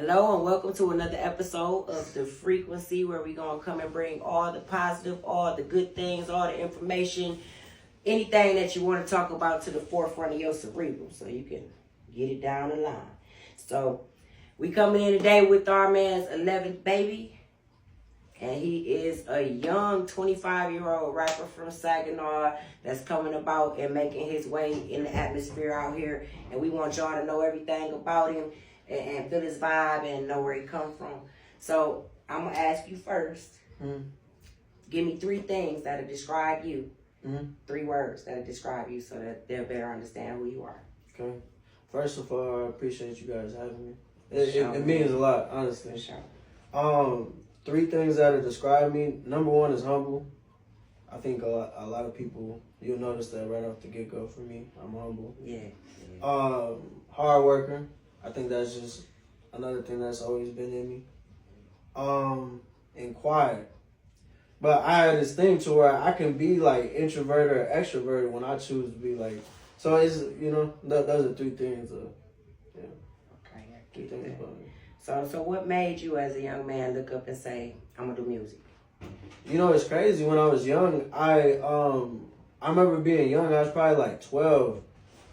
Hello and welcome to another episode of The Frequency, where we're going to come and bring all the positive, all the good things, all the information, anything that you want to talk about to the forefront of your cerebral so you can get it down the line. So we coming in today with our man's 11th baby, and he is a young 25-year-old rapper from Saginaw that's coming about and making his way in the atmosphere out here, and we want y'all to know everything about him and feel his vibe and know where he come from. So I'm gonna ask you first. Give me 3 things that'll describe you. 3 words that'll describe you so that they'll better understand who you are. Okay. First of all, I appreciate you guys having me. It means a lot, honestly. Sure. 3 things that'll describe me. Number 1 is humble. I think a lot of people, you'll notice that right off the get-go for me. I'm humble. Yeah. Hard worker. I think that's just another thing that's always been in me. And quiet. But I had this thing to where I can be like introverted or extroverted when I choose to be like. So it's, those are 3 things. Yeah. Okay, I 3 get things that. about me. So what made you as a young man look up and say, I'm gonna do music? It's crazy. When I was young, I remember being young. I was probably like 12,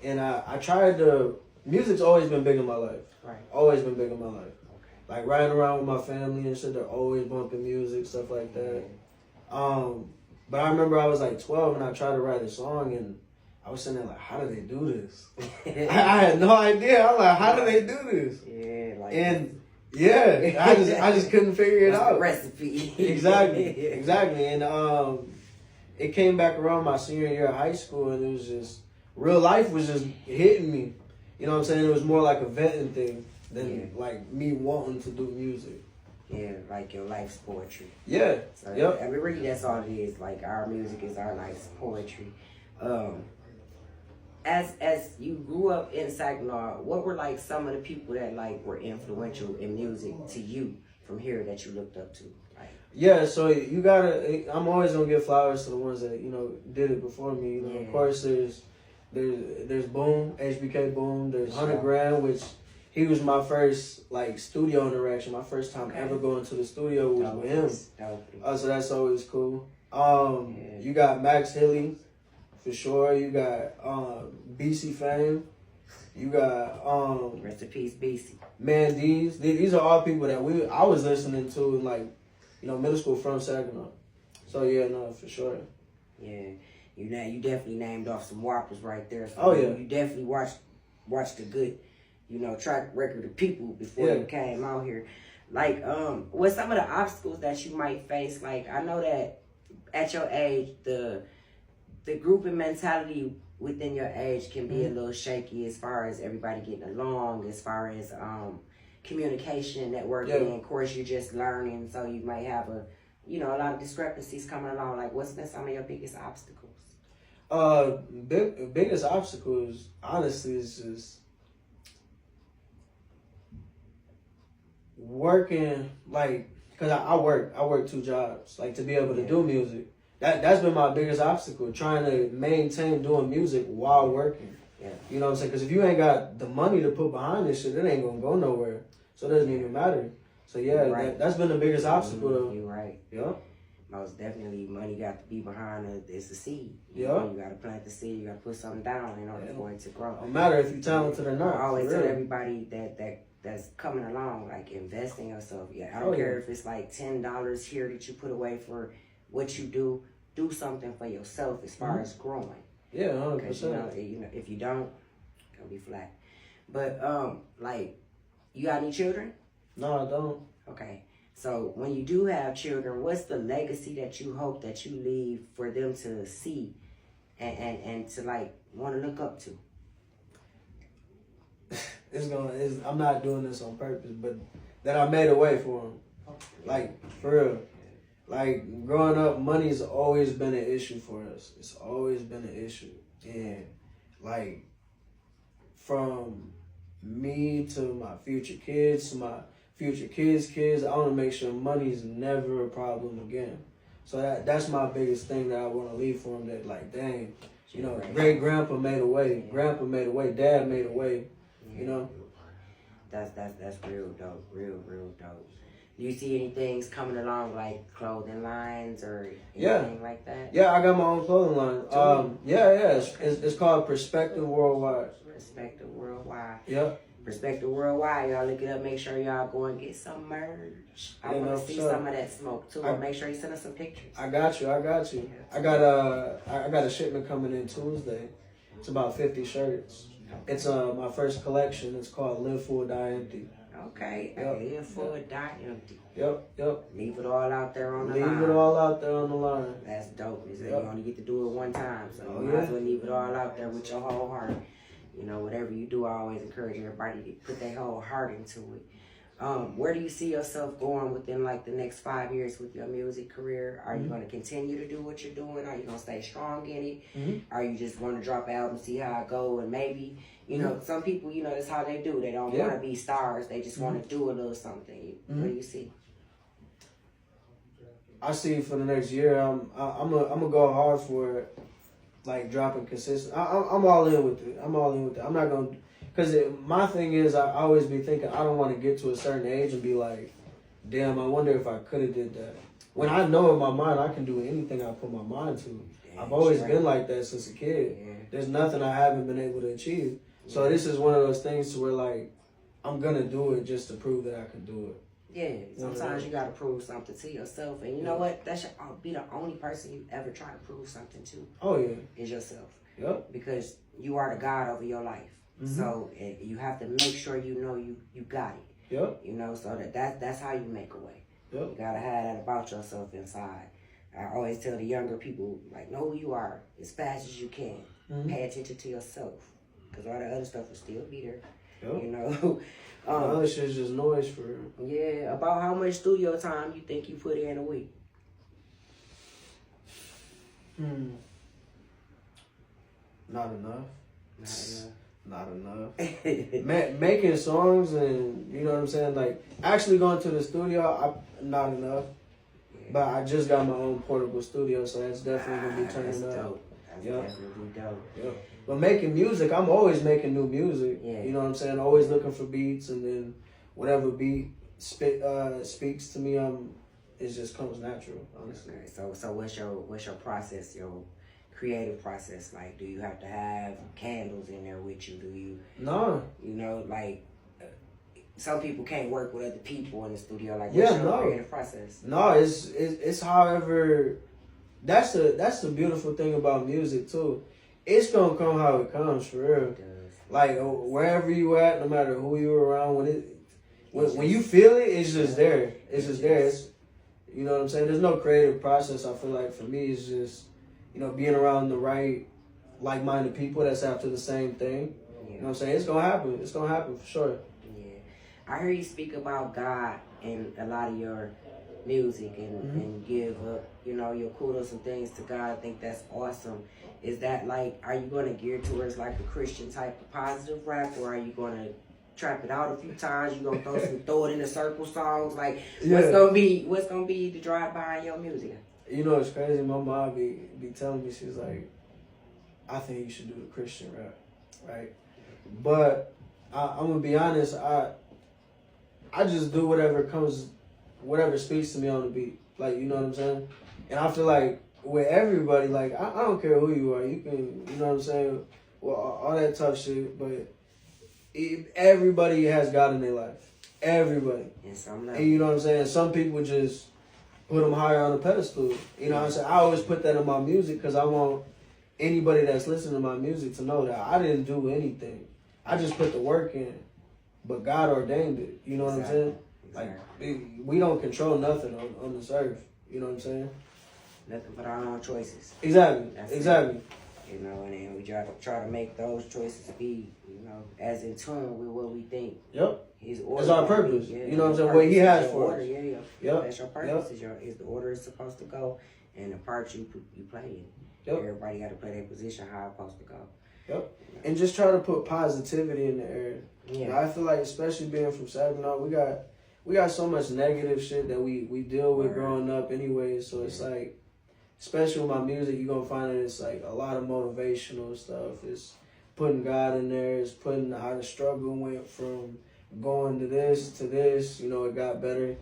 and I tried to. Music's always been big in my life. Right. Always been big in my life. Okay. Like riding around with my family and shit, they're always bumping music, stuff like that. But I remember I was like 12 and I tried to write a song, and I was sitting there like, how do they do this? I had no idea. I was like, how do they do this? Yeah, like. And yeah, I just couldn't figure it That's out. the recipe. Exactly. And it came back around my senior year of high school, and it was just real life was just hitting me. You know what I'm saying? It was more like a venting thing than like me wanting to do music. Yeah, like your life's poetry. Yeah. So, yep. I mean, really, that's all it is. Like, our music is our life's poetry. As you grew up in Saginaw, what were like some of the people that like were influential in music to you from here that you looked up to? Like, yeah, so you gotta. I'm always gonna give flowers to the ones that did it before me. Of course, there's Boom, HBK Boom. There's 100 Grand, which he was my first like studio interaction. My first time ever going to the studio was with him. So that's always cool. You got Max Hilly, for sure. You got BC Fame. You got rest in peace, BC. Man D's. These are all people that I was listening to in like middle school from Saginaw. So yeah, no, for sure. Yeah. You definitely named off some whoppers right there. So you definitely watched the good, track record of people before you came out here. Like, what some of the obstacles that you might face? Like, I know that at your age, the grouping mentality within your age can be a little shaky as far as everybody getting along, as far as communication, networking. Of course, you're just learning, so you might have a lot of discrepancies coming along. Like, what's been some of your biggest obstacles? Biggest obstacles, honestly, is just working, like, because I work 2 jobs, like, to be able to do music. That's been my biggest obstacle, trying to maintain doing music while working. Yeah. You know what I'm saying? Because if you ain't got the money to put behind this shit, it ain't going to go nowhere. So it doesn't even matter. So yeah, that's been the biggest obstacle, though. You're right. Yeah. Most definitely, money got to be behind it. It's the seed. You got to plant the seed. You got to put something down in order for it to grow. No matter if you're talented or not. I always tell everybody that's coming along, like, invest in yourself. Yeah, I don't care if it's like $10 here that you put away for what you do. Do something for yourself as far as growing. Yeah, 100%. Because if you don't, it's gonna be flat. But like, you got any children? No, I don't. Okay. So when you do have children, what's the legacy that you hope that you leave for them to see and to like want to look up to? I'm not doing this on purpose, but that I made a way for them. Like, for real. Like, growing up, money's always been an issue for us. It's always been an issue. And like, from me to my future kids, to my future kids, I want to make sure money's never a problem again. So that's my biggest thing that I want to leave for them. That like, dang, great grandpa made a way, grandpa made a way, dad made a way, That's real dope. Real dope. Do you see any things coming along like clothing lines or anything like that? Yeah, I got my own clothing line. Yeah. It's called Perspective Worldwide. Perspective Worldwide. Yep. Perspective Worldwide. Y'all look it up. Make sure y'all go and get some merch. I want to see some of that smoke too. Make sure you send us some pictures. I got you. I got a shipment coming in Tuesday. It's about 50 shirts. It's my first collection. It's called Live Full, Die Empty. Okay. Yep. Live full, die empty. Yep. Leave it all out there on the line. Leave it all out there on the line. That's dope. You only get to do it one time, so you yeah. might as well leave it all out there with your whole heart. You know, whatever you do, I always encourage everybody to put their whole heart into it. Where do you see yourself going within like the next 5 years with your music career? Are you going to continue to do what you're doing? Are you going to stay strong in it? Are you just going to drop out and see how it go? And maybe, you know, some people, you know, that's how they do. They don't want to be stars. They just want to do a little something. What do you see? I see for the next year, I'm gonna go hard for it, like dropping consistent. I'm all in with it. I'm not gonna, cause my thing is I always be thinking I don't want to get to a certain age and be like, damn, I wonder if I could have did that. When I know in my mind I can do anything I put my mind to. I've always been like that since a kid. There's nothing I haven't been able to achieve. So this is one of those things to where like I'm gonna do it just to prove that I can do it. Yeah, sometimes you gotta prove something to yourself, and you know what? That should be the only person you ever try to prove something to. Oh yeah, is yourself. Yep. Because you are the God over your life, so you have to make sure you know you got it. Yep. You know, so that's how you make a way. Yep. You gotta have that about yourself inside. I always tell the younger people, like, know who you are as fast as you can. Pay attention to yourself, because all the other stuff will still be there. Yep. You know. The other shit's just noise for real. Yeah, about how much studio time you think you put in a week? Not enough. Making songs and, you know what I'm saying, like, actually going to the studio, not enough. Yeah. But I just got my own portable studio, so that's definitely going to be turning up. Dope. That's definitely dope. Yep. But making music, I'm always making new music. Yeah. You know what I'm saying? Always looking for beats, and then whatever beat speaks to me, it just comes natural, honestly. Okay. So what's your process, your creative process like? Do you have to have candles in there with you? Do you? No. You know, like some people can't work with other people in the studio. Like, what's your creative process? No, it's however. That's the beautiful thing about music too. It's gonna come how it comes, for real. Like wherever you at, no matter who you around, when you feel it, it's just there. It's just there. You know what I'm saying? There's no creative process. I feel like for me, it's just, you know, being around the right, like-minded people that's after the same thing. You know what I'm saying? It's gonna happen. It's gonna happen for sure. Yeah, I hear you speak about God in a lot of your music and give you know, your kudos and things to God. I think that's awesome. Is that like, are you going to gear towards like a Christian type of positive rap, or are you going to trap it out a few times? You gonna throw it in the circle songs? Like, what's gonna be the drive behind your music? You know, it's crazy. My mom be telling me, she's like, I think you should do the Christian rap, right? But I'm gonna be honest. I just do whatever speaks to me on the beat. Like, you know what I'm saying? And I feel like with everybody, like, I don't care who you are. You can, you know what I'm saying? Well, all that tough shit, but everybody has God in their life. Everybody. And you know what I'm saying? Some people just put them higher on a pedestal. You know what I'm saying? I always put that in my music because I want anybody that's listening to my music to know that I didn't do anything. I just put the work in. But God ordained it. You know what I'm saying? Like, we don't control nothing on this earth. You know what I'm saying? Nothing but our own choices. Exactly. That's exactly. It. You know, and then we try to make those choices be, you know, as in tune with what we think. Yep. His order. It's our purpose. Yeah, you know what I'm saying? What He has for us. Yeah. Yep. That's your purpose. Is the order it's supposed to go, and the part you play in. Yep. Everybody got to play their position how it's supposed to go. Yep. You know? And just try to put positivity in the air. Yeah. You know, I feel like, especially being from Saginaw, we got so much negative shit that we deal with growing up anyway. So it's like, especially with my music, you're going to find that it's like a lot of motivational stuff. It's putting God in there. It's putting how the struggle went from going to this, you know, it got better.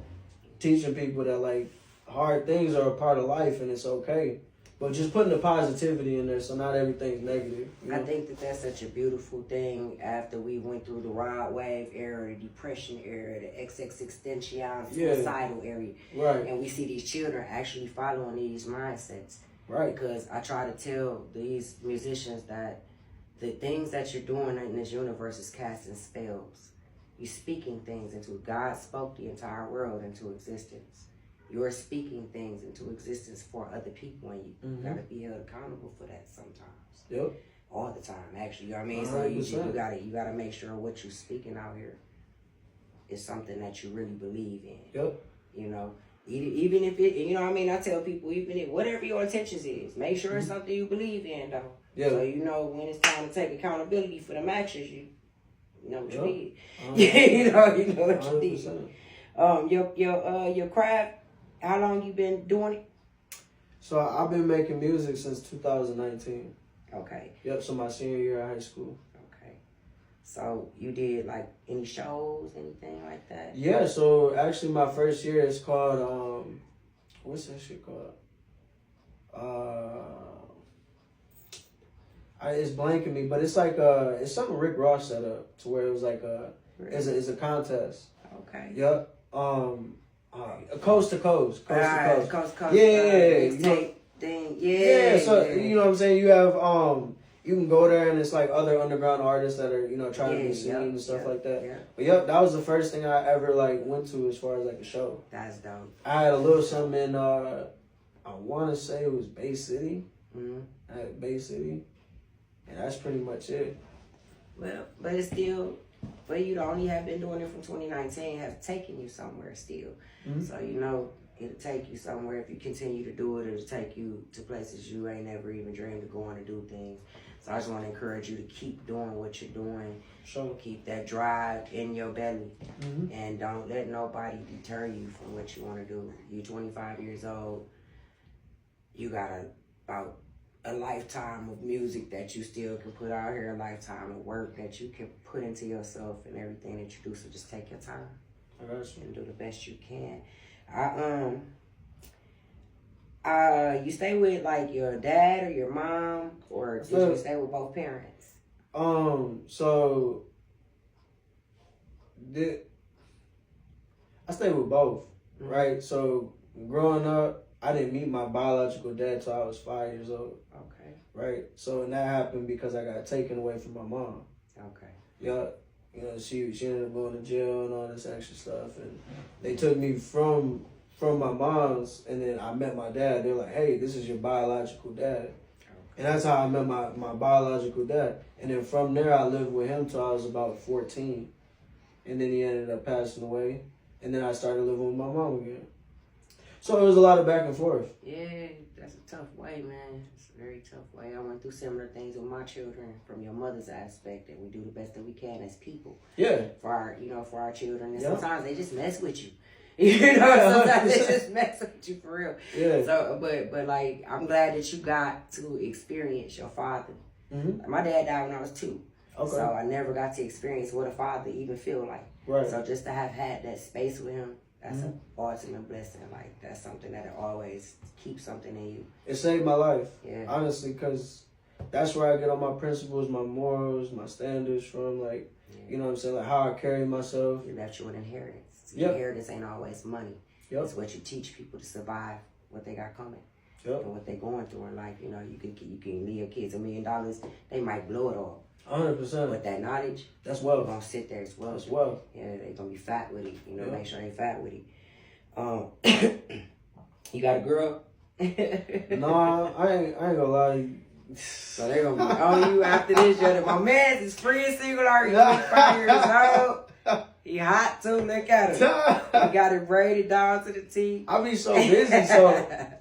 Teaching people that like hard things are a part of life and it's okay. But just putting the positivity in there so not everything's negative. You know? I think that that's such a beautiful thing after we went through the rod wave era, the depression era, the XXXTentacion, suicidal era. Right. And we see these children actually following these mindsets. Right. Because I try to tell these musicians that the things that you're doing in this universe is casting spells. You're speaking things into God spoke the entire world into existence. You're speaking things into existence for other people, and you gotta be held accountable for that sometimes. Yep. All the time, actually. You know what I mean? 100%. So you gotta make sure what you're speaking out here is something that you really believe in. Yep. You know, even if it, you know what I mean? I tell people, even if whatever your intentions is, make sure it's something you believe in, though. Yeah. So you know when it's time to take accountability for them actions, you know what you need. you know what you need. Your craft. How long you been doing it? So I've been making music since 2019. Okay. Yep. So my senior year of high school. Okay. So you did like any shows, anything like that? Yeah. So actually, my first year is called what's that shit called? It's blanking me, but it's like it's something Rick Ross set up to where it was like it's a contest. Okay. Yep. Coast to coast. Coast to coast. Yeah. Thing. Yeah. So you know what I'm saying? You have you can go there and it's like other underground artists that are, you know, trying to be seen and stuff like that. Yeah. But yep, that was the first thing I ever like went to as far as like a show. That's dope. I had a little something in I wanna say it was Bay City. At Bay City. And that's pretty much it. Well, but it's still, for you to only have been doing it from 2019 has taken you somewhere still. So, you know, it'll take you somewhere. If you continue to do it, it'll take you to places you ain't never even dreamed of going to do things. So I just want to encourage you to keep doing what you're doing. Sure. Keep that drive in your belly. And don't let nobody deter you from what you want to do. You're 25 years old. You got about a lifetime of music that you still can put out here, a lifetime of work that you can put into yourself and everything that you do. So just take your time and do the best you can. You stay with like your dad or your mom, or did you stay with both parents? So I stayed with both, right? So growing up, I didn't meet my biological dad till I was 5 years old. Okay. Right? So, and that happened because I got taken away from my mom. Okay. Yeah. You know, she ended up going to jail and all this extra stuff. And they took me from my mom's, and then I met my dad. They're like, hey, this is your biological dad. And that's how I met my biological dad. And then from there, I lived with him till I was about 14. And then he ended up passing away. And then I started living with my mom again. So it was a lot of back and forth. Yeah, that's a tough way, man. It's a very tough way. I went through similar things with my children from your mother's aspect, and we do the best that we can as people. Yeah. For our children. And Yep. sometimes they just mess with you. You know, sometimes they just mess with you for real. Yeah. So, but like, I'm glad that you got to experience your father. My dad died when I was 2. Okay. So I never got to experience what a father even feel like. Right. So just to have had that space with him, that's an ultimate blessing. Like, that's something that'll always keep something in you. It saved my life. Yeah. Honestly, because that's where I get all my principles, my morals, my standards from. Like, you know what I'm saying? Like, how I carry myself. He left you an inheritance. Yep. Inheritance ain't always money. Yep. It's what you teach people to survive what they got coming. Yep. And what they going through in life. You know, you can leave your kids $1 million. They might blow it all. 100%. But that knowledge, that's they're wealth. gonna sit there as well. That's wealth. Yeah, they gonna be fat with it. You know, Yep. make sure they fat with it. You got a girl? Nah, I ain't gonna lie. So they gonna be on you after this. Yo, my man is free and single already. 25 years old. He hot too. Look at him. He got it braided down to the T. I be so busy,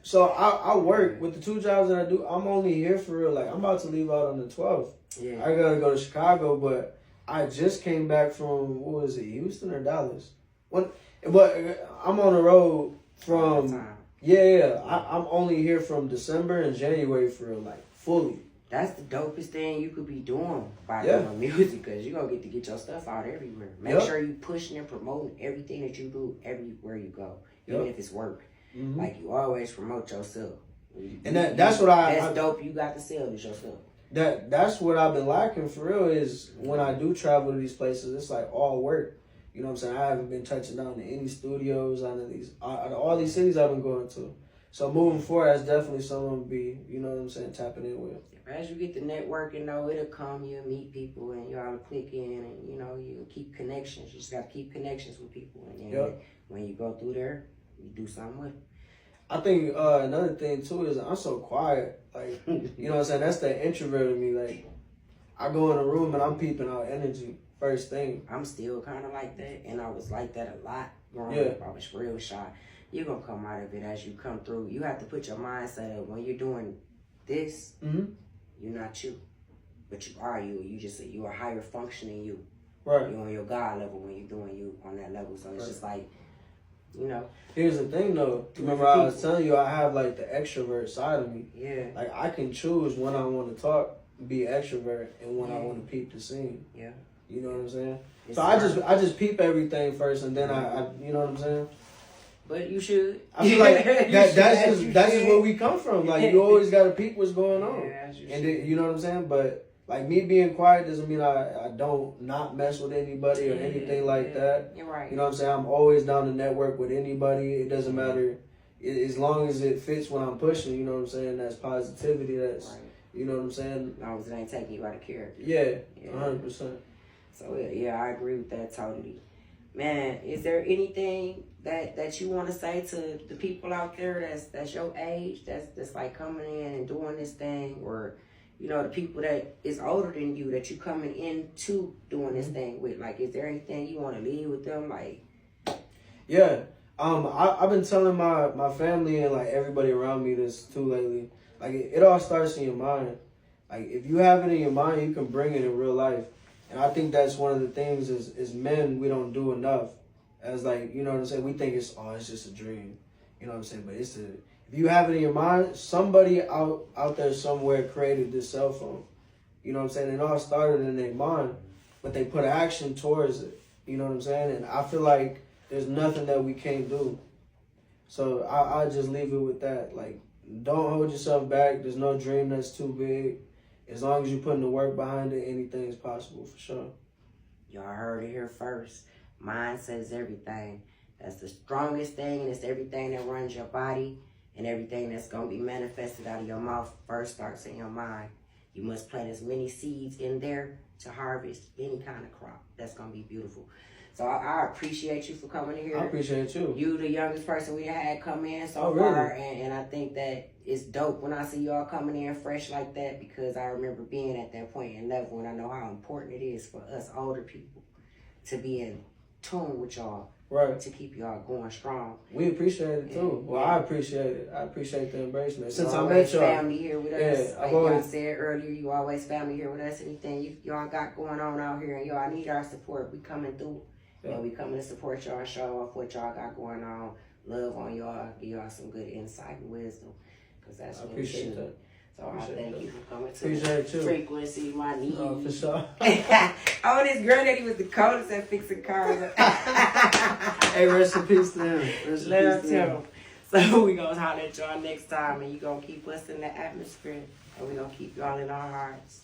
so I work with the 2 jobs that I do. I'm only here for real. Like, I'm about to leave out on the 12th. Yeah. I gotta go to Chicago, but I just came back from, what was it, Houston or Dallas? But I'm on the road from, I'm only here from December and January for real, like fully. That's the dopest thing you could be doing by Yeah. doing music, because you're going to get your stuff out everywhere. Make Yep. sure you pushing and promoting everything that you do everywhere you go, even Yep. if it's work. Mhm. Like, you always promote yourself. And that's what That's dope. You got to sell this yourself. That's what I've been lacking for real, is when I do travel to these places, it's like all work. You know what I'm saying? I haven't been touching down to any studios out of all these cities I've been going to. So moving forward, that's definitely something to be, you know what I'm saying, tapping in with. As you get the networking, though, it'll come. You'll meet people, and y'all will click in, and you keep connections. You just got to keep connections with people, and then Yep. when you go through there, you do something with it. I think another thing too is I'm so quiet. Like, you know what I'm saying? That's the introvert in me. Like, I go in a room and I'm peeping out energy first thing. I'm still kind of like that, and I was like that a lot growing Yeah. up. I was real shy. You're going to come out of it as you come through. You have to put your mindset up. When you're doing this, Mm-hmm. you're not you. But you are you. You're a higher functioning you. Right. You're on your God level when you're doing you on that level. So it's just like, Here's the thing though. Remember I was telling you I have like the extrovert side of me. yeah. Like I can choose when I want to talk, be extrovert, and when I want to peep the scene. Yeah. You know what I'm saying? It's So hard. I just peep everything first, and then I you know what I'm saying? But you should. I feel like You that's should. just where we come from. Like you always gotta peep what's going on, Yeah, as you and should. then, you know what I'm saying. But like me being quiet doesn't mean I don't not mess with anybody or anything like that. You're right. You know what I'm saying? I'm always down to network with anybody. It doesn't matter as long as it fits what I'm pushing. You know what I'm saying? That's positivity. That's Right. you know what I'm saying. As long as it ain't taking you out of character. Yeah, Yeah. 100%. So yeah, I agree with that totally. Man, is there anything that you want to say to the people out there that's your age, that's like coming in and doing this thing, or the people that is older than you that you coming into doing this thing with? Like, is there anything you want to leave with them? Like, Yeah. I've been telling my family and like everybody around me this too lately. Like it all starts in your mind. Like if you have it in your mind, you can bring it in real life. And I think that's one of the things is men, we don't do enough. As like, you know what I'm saying? We think it's just a dream. You know what I'm saying? But if you have it in your mind, somebody out there somewhere created this cell phone. You know what I'm saying? It all started in their mind, but they put action towards it. You know what I'm saying? And I feel like there's nothing that we can't do. So I just leave it with that. Like, don't hold yourself back. There's no dream that's too big. As long as you're putting the work behind it, anything is possible for sure. y'all heard it here first. Mindset is everything. That's the strongest thing, and it's everything that runs your body, and everything that's going to be manifested out of your mouth first starts in your mind. You must plant as many seeds in there to harvest any kind of crop. That's going to be beautiful. So I appreciate you for coming here. I appreciate you. You the youngest person we had come in so Oh, far, really? and I think that it's dope when I see y'all coming in fresh like that, because I remember being at that point in level, and I know how important it is for us older people to be in tune with y'all, Right. to keep y'all going strong. We appreciate it too. Yeah. Well, I appreciate it. I appreciate the embracement. Since I always met y'all. family here with us. Yeah, Like I've y'all always- said earlier, you always family here with us. Anything y'all got going on out here, and y'all need our support, we coming through. Yeah. And we coming to support y'all and show off what y'all got going on. Love on y'all, give y'all some good insight and wisdom, because that's I what we appreciate should. that. So I Appreciate thank that. you for coming to Appreciate you. Frequency, my niece. Oh, for sure. Oh, this girl that he was the coldest at fixing cars. Hey, rest in peace to him. Rest in Love peace to him. him. So we gonna holler at y'all next time, and you gonna keep us in the atmosphere, and we gonna keep y'all in our hearts.